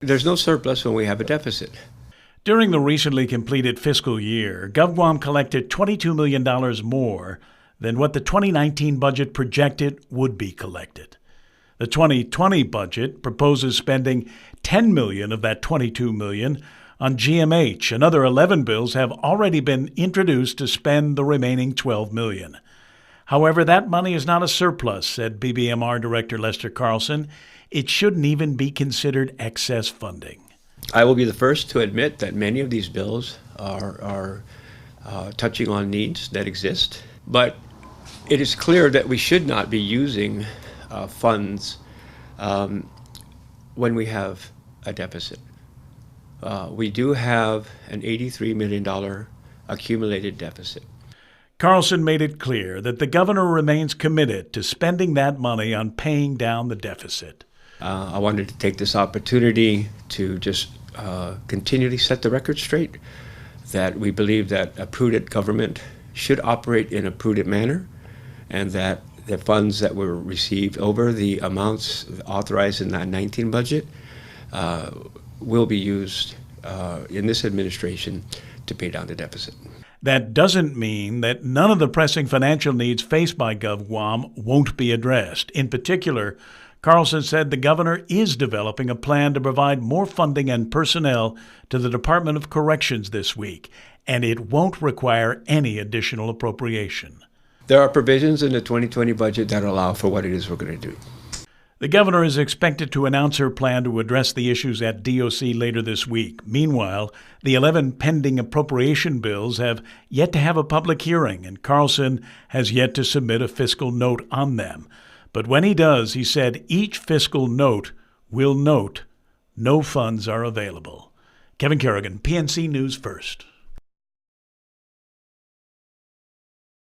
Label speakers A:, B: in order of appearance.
A: There's no surplus when we have a deficit.
B: During the recently completed fiscal year, GovGuam collected $22 million more than what the 2019 budget projected would be collected. The 2020 budget proposes spending $10 million of that $22 million on GMH. Another 11 bills have already been introduced to spend the remaining $12 million. However, that money is not a surplus, said BBMR Director Lester Carlson. It shouldn't even be considered excess funding.
A: I will be the first to admit that many of these bills are touching on needs that exist, but it is clear that we should not be using funds when we have a deficit. We do have an $83 million accumulated deficit.
B: Carlson made it clear that the governor remains committed to spending that money on paying down the deficit.
A: I wanted to take this opportunity to just continually set the record straight that we believe that a prudent government should operate in a prudent manner, and that the funds that were received over the amounts authorized in that 19 budget will be used in this administration to pay down the deficit.
B: That doesn't mean that none of the pressing financial needs faced by GovGuam won't be addressed. In particular, Carlson said the governor is developing a plan to provide more funding and personnel to the Department of Corrections this week, and it won't require any additional appropriation.
A: There are provisions in the 2020 budget that allow for what it is we're going to do.
B: The governor is expected to announce her plan to address the issues at DOC later this week. Meanwhile, the 11 pending appropriation bills have yet to have a public hearing, and Carlson has yet to submit a fiscal note on them. But when he does, he said each fiscal note will note no funds are available. Kevin Kerrigan, PNC News First.